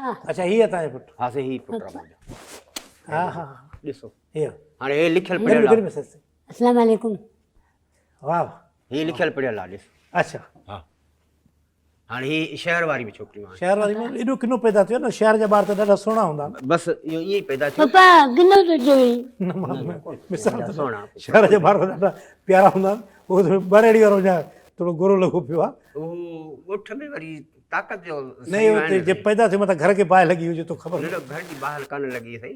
अच्छा हीअ तव्हांजो पुटु हाँ से ही पुट आहे मुंहिंजो। हा हा ॾिसो हीअ हाणे हे लिखियल पढ़ियल गॾु आहे, में ससु अस्सलाम वालेकुम। वाह हे लिखियल पढ़ियल आहे ॾिस। अच्छा हा हाणे ही शहर वारी बि छोकिरियूं आहिनि। शहर वारी में एॾो किनो पैदा थियो न, शहर जा ॿार त ॾाढा सुहिणा हूंदा आहिनि। बसि इहो ईअं ई पैदा थियो। पापा किनो तो चोई न मां मिसाल ॾाढा त सुहिणा। शहर जा ॿार त ॾाढा प्यारा हूंदा आहिनि। उहो त बरेड़ी वारो जा थोरो गोरो लॻो पियो आहे। उहो ॻोठ में वरी ताक़त जो न हुते जे पैदा थियो मथां घर खे बाहि लॻी हुजे तो ख़बर न घर जी ॿाहिरि कान लॻी सही,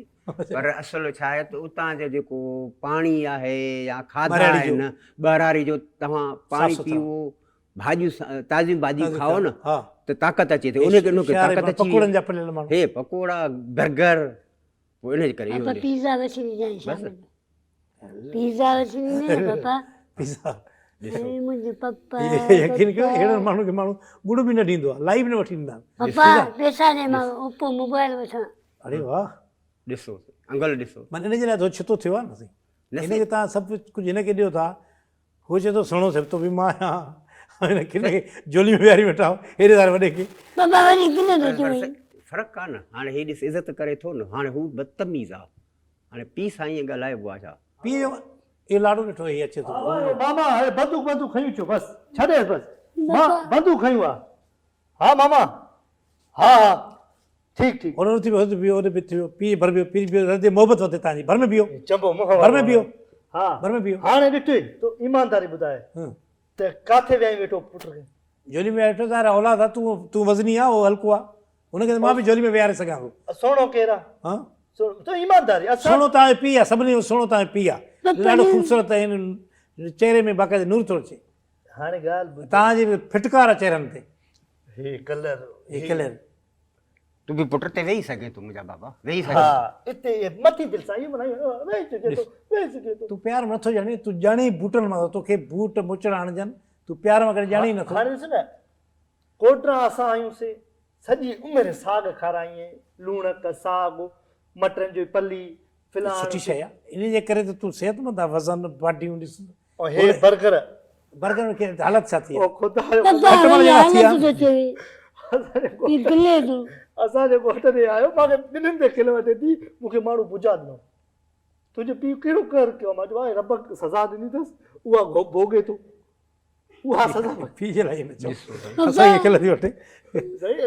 पर असुल छा आहे त उतां जो जेको पाणी आहे या खाधा बराड़ी जो। आहिनि ॿरारी जो तव्हां पाणी साफ़ सुथरा। पीओ, भाॼियूं ताज़ियूं भाॼियूं ताज़ियूं खाओ न हा। त ताक़त अचे थी। उनखे शहर ताक़त में अची पकोड़नि जा पलियल माण्हू हे पकोड़ा बर्गर पोइ इन जे करे इहो पापा हुजे। पिज़्ज़ा वठी ॾिजांइ शाम जो। पिज़्ज़ा वठी ॾिजांइ पापा। पिज़्ज़ा अरे मुंहिंजो पप्पा यकीन कयो अहिड़नि माण्हू खे माण्हू गुड़ बि न ॾींदो आहे, लाई बि न वठी ॾींदा आहिनि। पापा पैसा ॾे मां ओप्पो मोबाइल वठां। अरे वाह ॾिसो अंगल ॾिसो माना इन जे लाइ थोरो छितो थियो आहे न साईं। हिनखे तव्हां सभु कुझु हिनखे ॾियो था, हू चए थो सुहिणो थिए तो बि मां आहियां हिनखे झोली में विहारी वेठा हेॾे वारे वॾे खे। पापा वरी किनो तो चोई। फ़र्क़ु कान हाणे हे ॾिस इज़त करे थो न, हाणे हू बदतमीज़ आहे, हाणे पीउ सां ईअं ॻाल्हाइबो आहे छा? पीउ जो इहो लाॾो ॾिठो हीअ अचे थो। मामा हाणे बंदूक खयूं छो बसि छॾे बसि मां बंदूक खयूं आहे। हा मामा हा हा ठीकु ठीकु उन थी वियो होॾे बि थियो पीउ भर बियो पीउ बियो रदे मोहबत वधे तव्हांजी भर में बिहो चंबो भर में बिहो हा भर में बिहो। हाणे ॾिठे तो ईमानदारी ॿुधाए त काथे वियाई वेठो पुट खे? झोली में वेठो तारा औलाद आहे, तूं वज़नी आहे उहो हल्को आहे, हुनखे त मां बि झोली में विहारे सघां थो। सोनो केरु आहे? हा तो ईमानदारी असां सुहिणो तव्हांजो पीउ आहे, सभिनी जो सुहिणो तव्हांजो पीउ आहे, ॾाढो ख़ूबसूरत आहे, हिन चहिरे में बाक़ाइदे नूर थो अचे। हाणे ॻाल्हि ॿुध तव्हांजी फिटकार आहे चहिरनि ते हे कलर हिकले तूं बि पुट ते वेही सघे तूं मुंहिंजा बाबा वेही सघे। हा हिते मथी दिलि सां इहो मनाई वेही सघे थो वेही सघे थो। तूं प्यार में नथो ॼाणी, तूं ॼाणी बूटनि मां तोखे बूट मुचड़ आणजनि, तूं प्यार में करे ॼाणी नथो। हाणे ॾिस न कोटरा असां आहियूंसीं सॼी उमिरि साग खाराईं, लूणक साग मटरनि जो पली फिलहाल सुठी शइ आहे, इन जे करे त तूं सिहतमंद आहे, वज़न बॉडियूं ॾिस। और हे बर्गर बर्गर में कंहिं हालत छा थी ओ आहे? ख़ुदा पापा वरी हालत तो चोई। असांजे पीउ किले तो। असांजे ॻोठ ते आयो मूंखे ॿिन्हिनि ते खिल वठे थी, मूंखे माण्हू बुझा ॾिनो तुंहिंजो पीउ कहिड़ो कर कयो? मां चयो रब सज़ा ॾिनी अथसि उहा भोगे थो, उहा सज़ा पीउ जे लाइ न चओ, असांखे खिल थी वठे।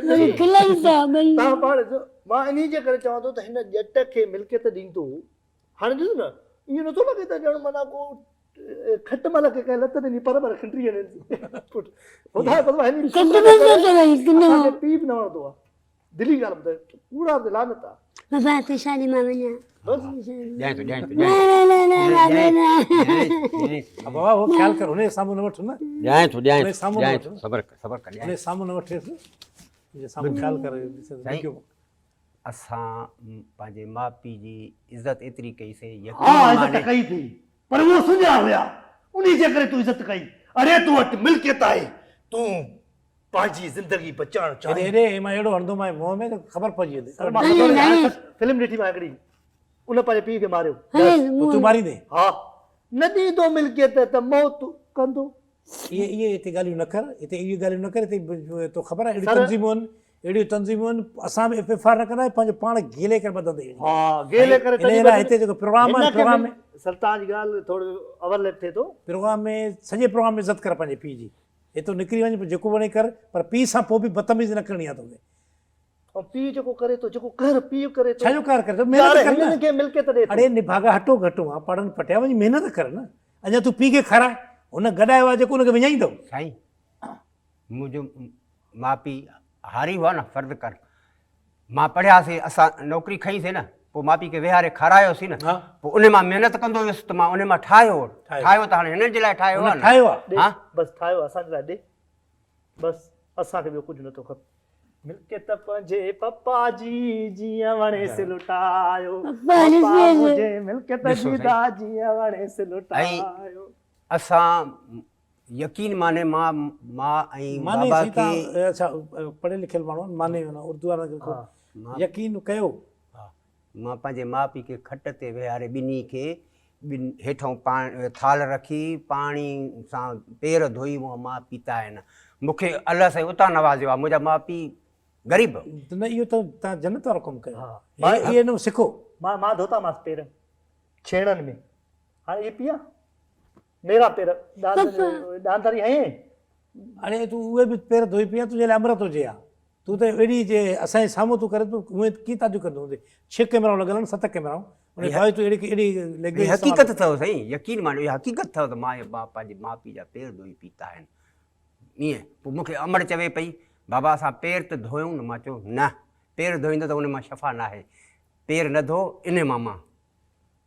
वरी खिलनि था ॿई। तव्हां पाण मां इन जे करे चवां थो त हिन ॼट खे मिल्कियत ॾींदो। हाणे ॾिस न इहो नथो लॻे त ॼण माना को खट मल खे कंहिं लत ॾिनी पर खंडरी पीउ बि न वणंदो आहे। दिली ॻाल्हि ॿुधाए कूड़ा ते लानत आहे। पापा पैसा ॾे मां वञा। ॾियां थो ॾियां थो बाबा वो ख़्याल कर, हुनजे साम्हूं न वठो न, ॾियां थो ॾियां हुनजे साम्हूं न ॾियां वठो, थो सबर कर हुनजे साम्हूं न वठेसि, हुनजे साम्हूं ख़्याल कर। असां पंहिंजे माउ पीउ जी इज़त एतिरी कईसीं हाँ इज़त कई थी पर वो सुञा हुया, उन्हीं जे करे तूं इज़त कई। अरे तूं वटि मिल्कियत आहे, तूं पंहिंजी ज़िंदगी बचाइण चाहे। हेॾे मां अहिड़ो हणंदो मां मुंहं में त ख़बर पइजी वेंदी। फिल्म ॾिठी मां हिकिड़ी, उन पंहिंजे पीउ खे मारियो। तूं मारींदे? हा न ॾींदो मिल्कियत त मौत कंदो। इहे हिते ॻाल्हियूं न कर, हिते इहे ॻाल्हियूं न कर, हिते तो ख़बर आहे अहिड़ियूं तंज़ीमूं आहिनि, अहिड़ियूं तंज़ीमूं आहिनि, असां बि एफआईआर न कंदा आहियूं, पंहिंजो पाण गेले करे ॿधंदे। हा गेले करे हिते जेको प्रोग्राम आहे, प्रोग्राम में सरताज जी ॻाल्हि थोरो अवल थिए थो, प्रोग्राम में सॼे प्रोग्राम में इज़त कर पंहिंजे पीउ जी, हितो निकिरी वञ जेको वञे कर, पर पीउ सां पोइ बि बदतमीज़ी न करणी आहे तोखे। ऐं पीउ जेको करे थो, जेको कर पीउ करे थो, छाजो कार करे महिनत कर न। खे मिल्कियत ॾे। अड़े निभागा हटो घटो आहे, पढ़नि पटिया वञी महिनत कर न, अञा तूं पीउ खे खाराए, हुन गॾायो आहे जेको हुनखे विञाईंदो। साईं मुंहिंजो माउ पीउ हारी हुआ न, फर्ज़ु कर मां पढ़ियासीं, असां नौकिरी खईंसीं न, पोइ माउ पीउ खे विहारे खारायोसीं न, पोइ उन मां महिनत कंदो हुयुसि त मां उन मां ठाहियो त हाणे हिननि जे लाइ ठाहियो आहे। ठाहियो आहे हा बसि ठाहियो असांजे लाइ ॾे, बसि असांखे ॿियो कुझु नथो खपे। मिल्कियत पंहिंजे पप्पा जी जीअं वणेसि लुटायो, मुंहिंजे मिल्कियत जी जीअं वणेसि लुटायो। असां यकीन माने मां ऐं बाबा खे अच्छा पढ़ियल लिखियल माण्हू माने उर्दू वारा यकीन कयो। मां पंहिंजे माउ पीउ खे खट ते विहारे ॿिन्ही खे हेठां थाल रखी पाणी सां पेर धोई मां पीता आहिनि। मूंखे अलाह साईं उतां नवाज़ियो आहे, मुंहिंजा माउ पीउ ग़रीब त न इहो त तव्हां जन्नत वारो कमु कयो हा इहे न सिखो मां धोतामांसि पेर छेड़नि में हाणे इहे पिया मेरा पेर ॾांदरी हईं अड़े तूं उहे बि पेर धोई पिया तुंहिंजे लाइ अमृत हुजे हा तूं त अहिड़ी जे असांजे साम्हूं तूं करे तूं उहे कीअं ताजू कंदो हूंदे 6 कैमराऊं लॻल आहिनि 7 कैमराऊं उन भाई तूं अहिड़ी लैंग्वेज हक़ीक़त अथव साईं यकीन मानो इहा हक़ीक़त अथव त मां पंहिंजे माउ पीउ जा पेर धोई पीता आहिनि ईअं पोइ मूंखे अमड़ चवे पई बाबा असां पेर त धोयूं न मां चयो न पेर धोईंदो त उन मां शफ़ा न आहे पेर न धो इन मां